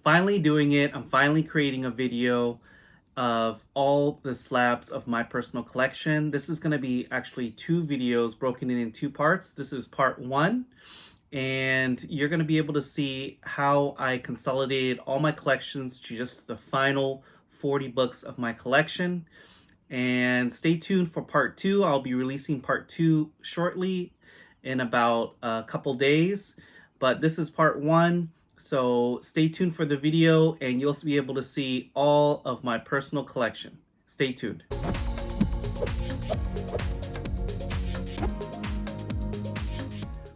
finally doing it. I'm finally creating a video of all the slabs of my personal collection. This is going to be actually two videos broken in two parts. This is part one, and you're going to be able to see how I consolidated all my collections to just the final 40 books of my collection. And stay tuned for part two. I'll be releasing part two shortly in about a couple days, but this is part one. So stay tuned for the video and you'll be able to see all of my personal collection. Stay tuned.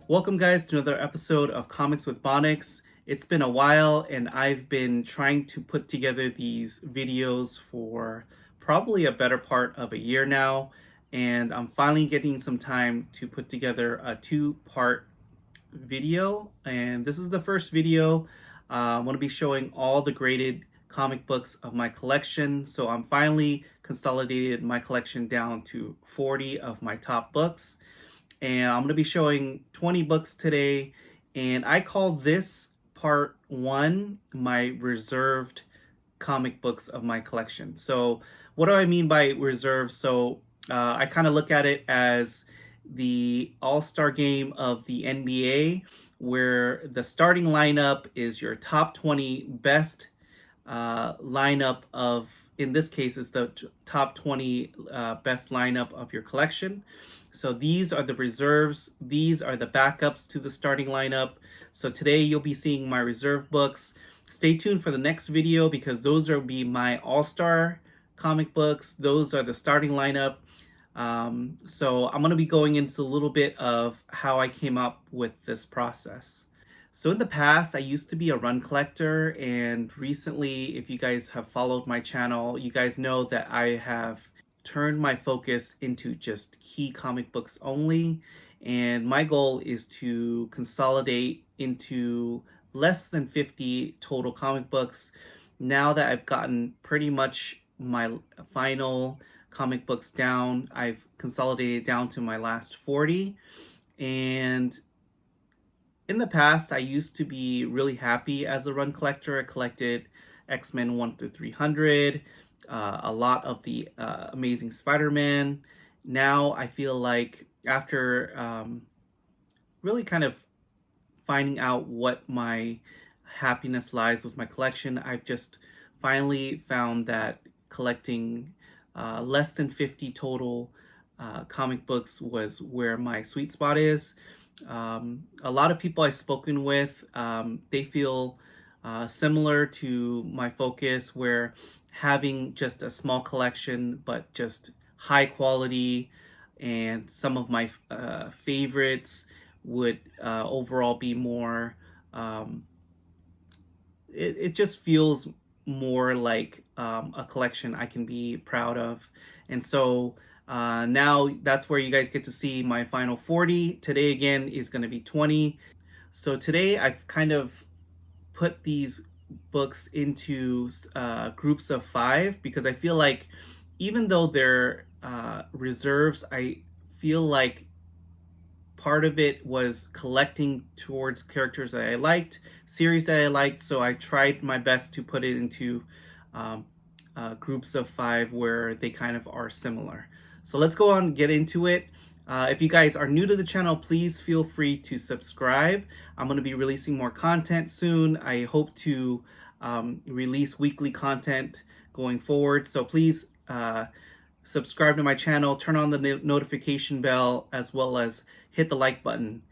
Welcome guys to another episode of Comics with Bonix. It's been a while and I've been trying to put together these videos for probably a better part of a year now, and I'm finally getting some time to put together a two-part video. And this is the first video. I'm going to be showing all the graded comic books of my collection. So I'm finally consolidated my collection down to 40 of my top books, and I'm going to be showing 20 books today, and I call this part one my reserved comic books of my collection. So what do I mean by reserve? So I kind of look at it as the all-star game of the NBA, where the starting lineup is your top 20 best lineup of, in this case, is the top 20 best lineup of your collection. So these are the reserves. These are the backups to the starting lineup. So today you'll be seeing my reserve books. Stay tuned for the next video because those will be my all-star comic books. Those are the starting lineup. So I'm going to be going into a little bit of how I came up with this process. So in the past, I used to be a run collector, and recently, if you guys have followed my channel, you guys know that I have turned my focus into just key comic books only, and my goal is to consolidate into less than 50 total comic books. Now that I've gotten pretty much my final comic books down, I've consolidated down to my last 40. And in the past, I used to be really happy as a run collector. I collected X-Men 1 through 300, a lot of the Amazing Spider-Man. Now I feel like after really kind of finding out what my happiness lies with my collection, I've just finally found that collecting less than 50 total comic books was where my sweet spot is. A lot of people I've spoken with, they feel similar to my focus, where having just a small collection but just high quality and some of my favorites would overall be more, it just feels more like a collection I can be proud of. And so now that's where you guys get to see my final 40. Today again is going to be 20. So today I've kind of put these books into groups of 5 because I feel like even though they're reserves, I feel like part of it was collecting towards characters that I liked, series that I liked, so I tried my best to put it into groups of 5 where they kind of are similar. So let's go on and get into it. If you guys are new to the channel, please feel free to subscribe. I'm going to be releasing more content soon. I hope to release weekly content going forward, so please subscribe to my channel, turn on the notification bell, as well as hit the like button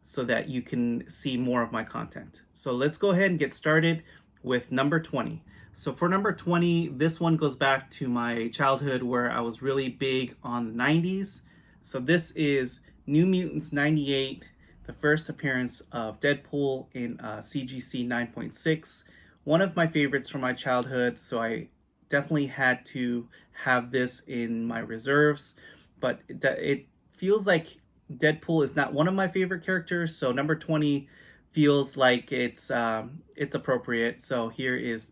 so that you can see more of my content. So let's go ahead and get started with number 20. So for number 20, this one goes back to my childhood where I was really big on the 90s. So this is New Mutants 98, the first appearance of Deadpool in CGC 9.6. One of my favorites from my childhood, so I definitely had to have this in my reserves. But it feels like Deadpool is not one of my favorite characters, so number 20 feels like it's appropriate. So here is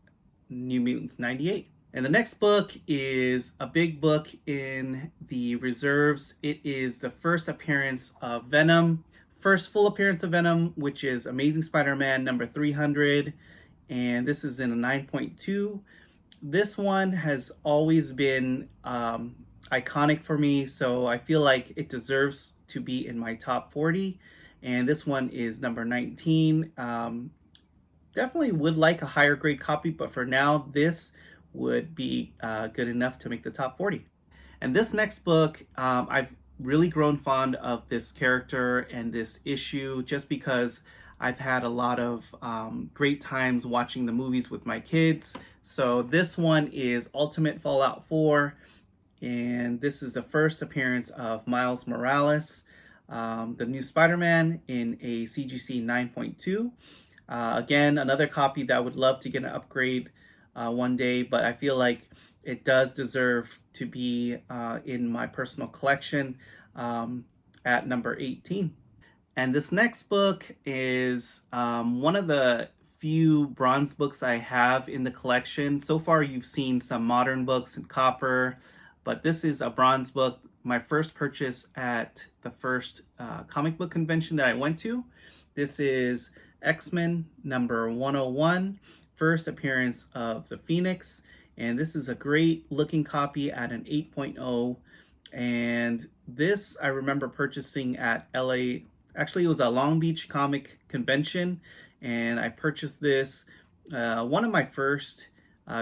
New Mutants 98. And the next book is a big book in the reserves. It is the first appearance of Venom. First full appearance of Venom, which is Amazing Spider-Man number 300. and this is in a 9.2. This one has always been iconic for me, so I feel like it deserves to be in my top 40. And this one is number 19. Definitely would like a higher grade copy, but for now, this would be good enough to make the top 40. And this next book, I've really grown fond of this character and this issue just because I've had a lot of great times watching the movies with my kids. So this one is Ultimate Fallout 4, and this is the first appearance of Miles Morales, the new Spider-Man in a CGC 9.2. Again, another copy that I would love to get an upgrade one day, but I feel like it does deserve to be in my personal collection at number 18. And this next book is one of the few bronze books I have in the collection. So far, you've seen some modern books in copper, but this is a bronze book. My first purchase at the first comic book convention that I went to. This is X-Men number 101, first appearance of the Phoenix. And this is a great looking copy at an 8.0. And this I remember purchasing at LA. Actually, it was a Long Beach comic convention, and I purchased this. One of my first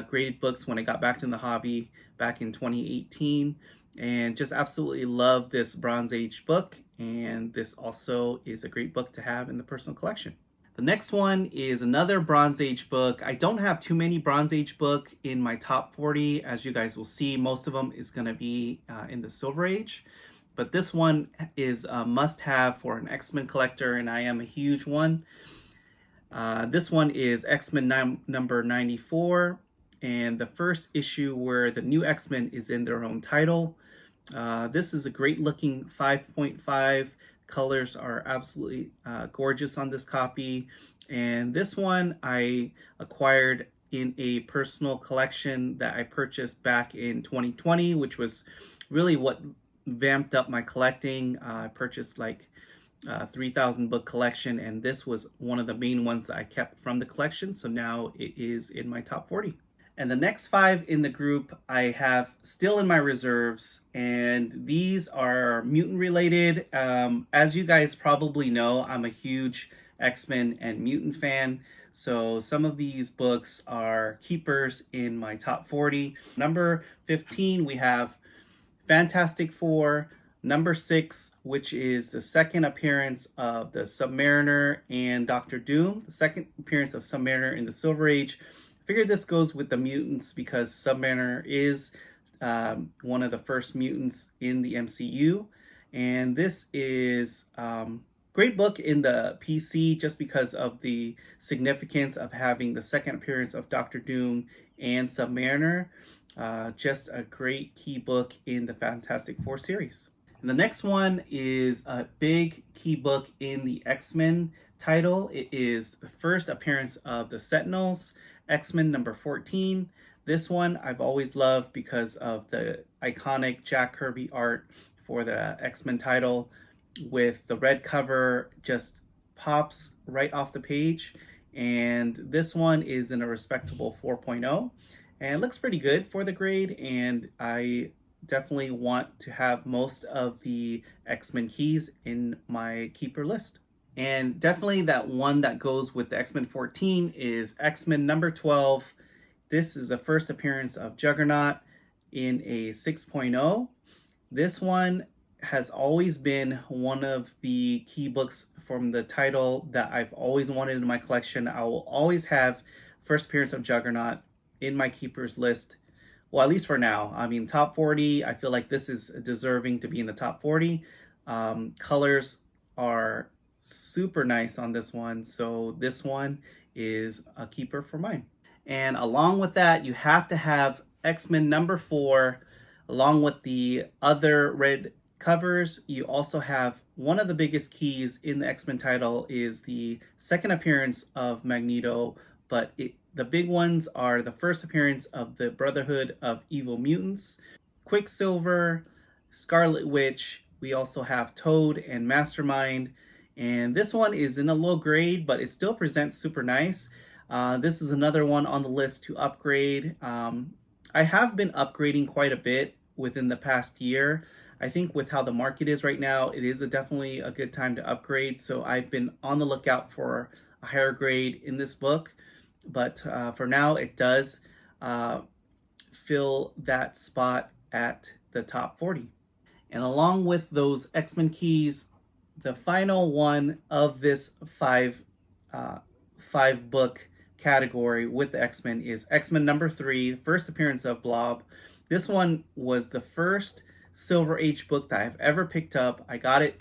graded books when I got back to the hobby back in 2018, and just absolutely love this Bronze Age book. And this also is a great book to have in the personal collection. The next one is another Bronze Age book. I don't have too many Bronze Age book in my top 40. As you guys will see, most of them is going to be in the Silver Age. But this one is a must-have for an X-Men collector, and I am a huge one. This one is X-Men number 94, and the first issue where the new X-Men is in their own title. This is a great-looking 5.5. Colors are absolutely gorgeous on this copy. And this one I acquired in a personal collection that I purchased back in 2020, which was really what vamped up my collecting. I purchased like 3,000 book collection, and this was one of the main ones that I kept from the collection. So now it is in my top 40. And the next 5 in the group I have still in my reserves, and these are mutant related. As you guys probably know, I'm a huge X-Men and mutant fan. So some of these books are keepers in my top 40. Number 15, we have Fantastic Four. Number 6, which is the second appearance of the Submariner and Doctor Doom, the second appearance of Submariner in the Silver Age. I figured this goes with the mutants because Submariner is one of the first mutants in the MCU. And this is great book in the PC just because of the significance of having the second appearance of Doctor Doom and Submariner. Just a great key book in the Fantastic Four series. And the next one is a big key book in the X-Men title. It is the first appearance of the Sentinels, X-Men number 14. This one I've always loved because of the iconic Jack Kirby art for the X-Men title, with the red cover just pops right off the page. And this one is in a respectable 4.0, and it looks pretty good for the grade, and I definitely want to have most of the X-Men keys in my keeper list. And definitely that one that goes with the X-Men 14 is X-Men number 12. This is the first appearance of Juggernaut in a 6.0. This one has always been one of the key books from the title that I've always wanted in my collection. I will always have first appearance of Juggernaut in my keepers list. Well, at least for now. I mean, top 40, I feel like this is deserving to be in the top 40. Colors are super nice on this one. So this one is a keeper for mine. And along with that, you have to have X-Men number 4, along with the other red covers. You also have one of the biggest keys in the X-Men title is the second appearance of Magneto, but the big ones are the first appearance of the Brotherhood of Evil Mutants, Quicksilver, Scarlet Witch. We also have Toad and Mastermind. And this one is in a low grade, but it still presents super nice. This is another one on the list to upgrade. I have been upgrading quite a bit within the past year. I think with how the market is right now, it is definitely a good time to upgrade. So I've been on the lookout for a higher grade in this book. But for now, it does uh, fill that spot at the top 40. And along with those X-Men keys, the final one of this uh, five book category with the X-Men is X-Men number 3, first appearance of Blob. This one was the first Silver Age book that I've ever picked up. I got it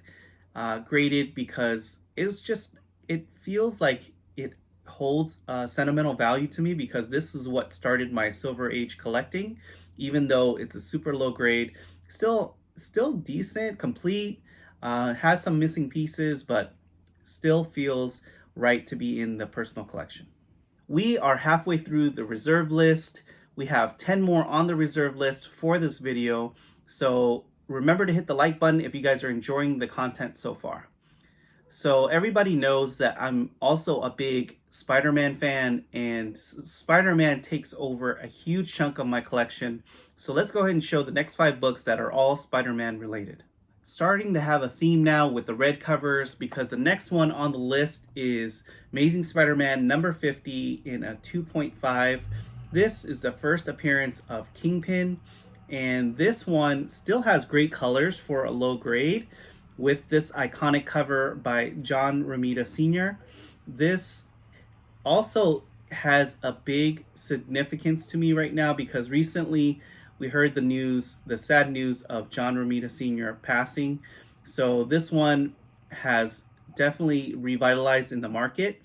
graded because it feels like it holds sentimental value to me because this is what started my Silver Age collecting. Even though it's a super low grade, still decent, complete, has some missing pieces, but still feels right to be in the personal collection. We are halfway through the reserve list. We have 10 more on the reserve list for this video. So remember to hit the like button if you guys are enjoying the content so far. So everybody knows that I'm also a big Spider-Man fan, and Spider-Man takes over a huge chunk of my collection. So let's go ahead and show the next 5 books that are all Spider-Man related. Starting to have a theme now with the red covers because the next one on the list is Amazing Spider-Man number 50 in a 2.5. This is the first appearance of Kingpin, and this one still has great colors for a low grade with this iconic cover by John Romita Sr. This also has a big significance to me right now because recently we heard the sad news of John Romita Sr. passing. So this one has definitely revitalized in the market,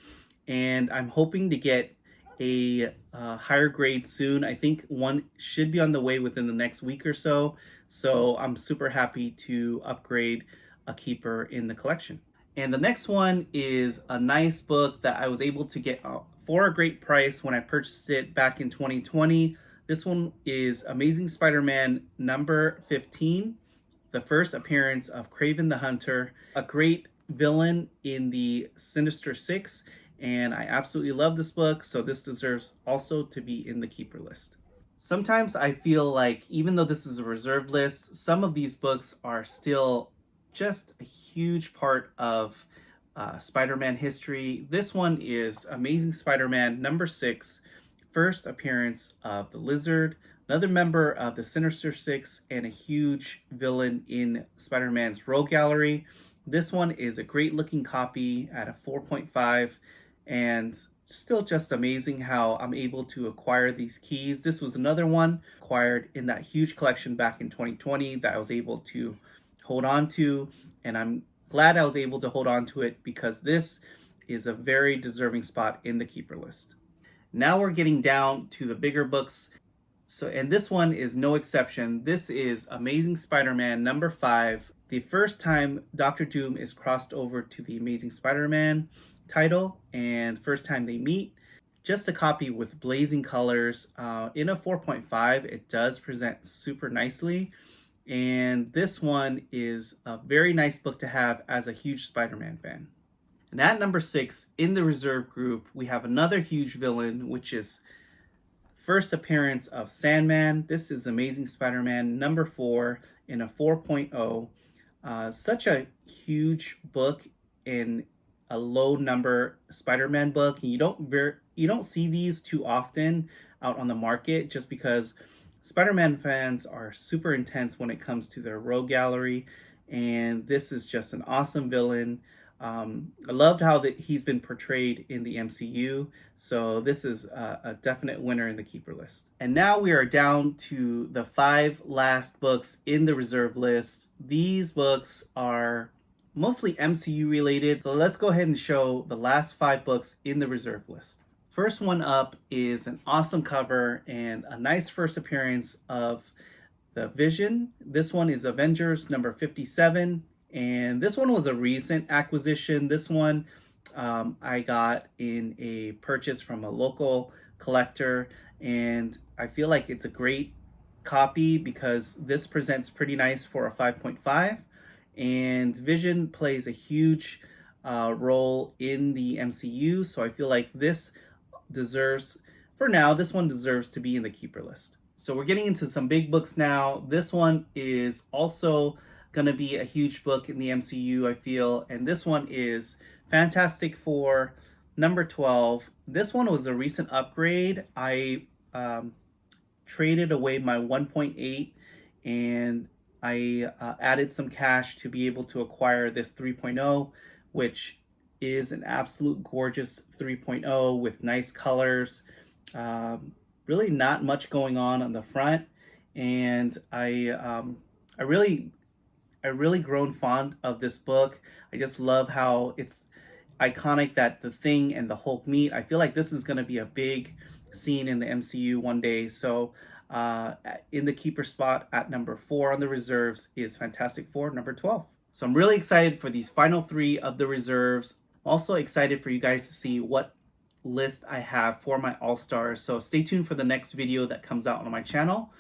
and I'm hoping to get a higher grade soon. I think one should be on the way within the next week or so. So I'm super happy to upgrade a keeper in the collection. And the next one is a nice book that I was able to get for a great price when I purchased it back in 2020. This one is Amazing Spider-Man number 15, the first appearance of Kraven the Hunter, a great villain in the Sinister Six, and I absolutely love this book, so this deserves also to be in the keeper list. Sometimes I feel like even though this is a reserve list, some of these books are still just a huge part of Spider-Man history. This one is Amazing Spider-Man number 6, first appearance of the Lizard, another member of the Sinister Six, and a huge villain in Spider-Man's Rogue Gallery. This one is a great looking copy at a 4.5, and still just amazing how I'm able to acquire these keys. This was another one acquired in that huge collection back in 2020 that I was able to hold on to, and I'm glad I was able to hold on to it because this is a very deserving spot in the keeper list. Now we're getting down to the bigger books. And this one is no exception. This is Amazing Spider-Man number 5, the first time Doctor Doom is crossed over to the Amazing Spider-Man title and first time they meet. Just a copy with blazing colors. In a 4.5, it does present super nicely. And this one is a very nice book to have as a huge Spider-Man fan. And at number 6 in the reserve group, we have another huge villain, which is first appearance of Sandman. This is Amazing Spider-Man number 4 in a 4.0. Such a huge book in a low number Spider-Man book. And you don't see these too often out on the market just because Spider-Man fans are super intense when it comes to their Rogue Gallery, and this is just an awesome villain. I loved how he's been portrayed in the MCU, so this is a definite winner in the keeper list. And now we are down to the 5 last books in the reserve list. These books are mostly MCU related, so let's go ahead and show the last 5 books in the reserve list. First one up is an awesome cover and a nice first appearance of the Vision. This one is Avengers number 57, and this one was a recent acquisition. This one I got in a purchase from a local collector, and I feel like it's a great copy because this presents pretty nice for a 5.5, and Vision plays a huge role in the MCU, so I feel like this deserves, for now, this one deserves to be in the keeper list. So we're getting into some big books now. This one is also going to be a huge book in the MCU, I feel. And this one is Fantastic Four number 12. This one was a recent upgrade. I traded away my 1.8 and I added some cash to be able to acquire this 3.0, which is an absolute gorgeous 3.0 with nice colors. Really not much going on the front, and I really grown fond of this book. I just love how it's iconic that the Thing and the Hulk meet. I feel like this is going to be a big scene in the MCU one day. So in the keeper spot at number 4 on the reserves is Fantastic Four number 12. So I'm really excited for these final 3 of the reserves. Also excited for you guys to see what list I have for my all-stars. So stay tuned for the next video that comes out on my channel.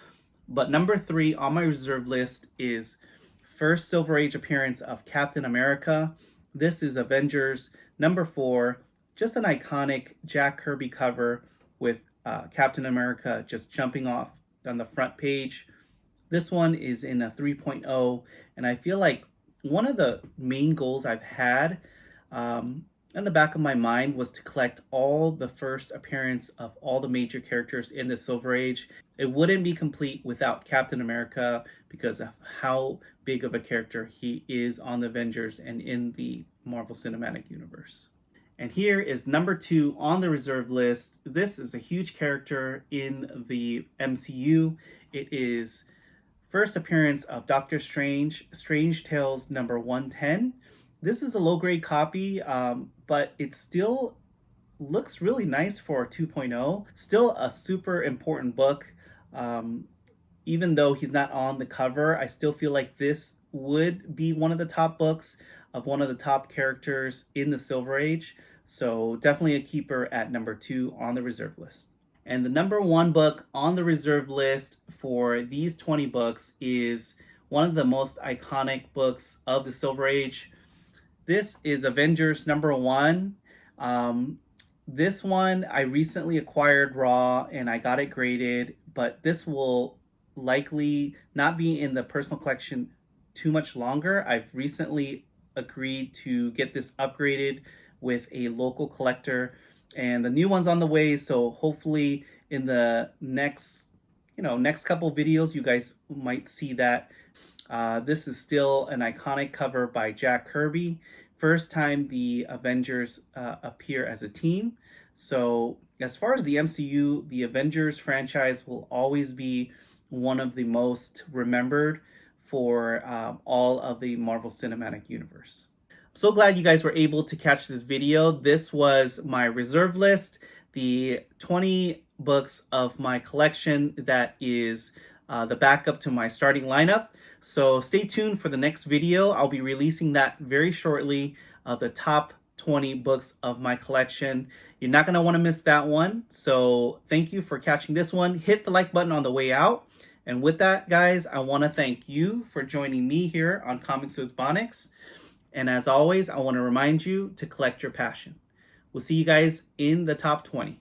But number 3 on my reserve list is first Silver Age appearance of Captain America. This is Avengers number 4. Just an iconic Jack Kirby cover with Captain America just jumping off on the front page. This one is in a 3.0, and I feel like one of the main goals I've had in the back of my mind was to collect all the first appearance of all the major characters in the Silver Age. It wouldn't be complete without Captain America because of how big of a character he is on the Avengers and in the Marvel Cinematic Universe. And here is number 2 on the reserve list. This is a huge character in the MCU. It is first appearance of Doctor Strange, Strange Tales number 110. This is a low-grade copy, but it still looks really nice for a 2.0. Still a super important book. Even though he's not on the cover, I still feel like this would be one of the top books of one of the top characters in the Silver Age. So definitely a keeper at number 2 on the reserve list. And the number 1 book on the reserve list for these 20 books is one of the most iconic books of the Silver Age. This is Avengers number 1. This one I recently acquired raw and I got it graded, but this will likely not be in the personal collection too much longer. I've recently agreed to get this upgraded with a local collector, and the new one's on the way. So hopefully in the next couple videos, you guys might see that. This is still an iconic cover by Jack Kirby. First time the Avengers appear as a team. So as far as the MCU, the Avengers franchise will always be one of the most remembered for all of the Marvel Cinematic Universe. I'm so glad you guys were able to catch this video. This was my reserve list, the 20 books of my collection that is the backup to my starting lineup. So stay tuned for the next video. I'll be releasing that very shortly, of the top 20 books of my collection. You're not going to want to miss that one. So thank you for catching this one. Hit the like button on the way out. And with that, guys, I want to thank you for joining me here on Comics with Bonix. And as always, I want to remind you to collect your passion. We'll see you guys in the top 20.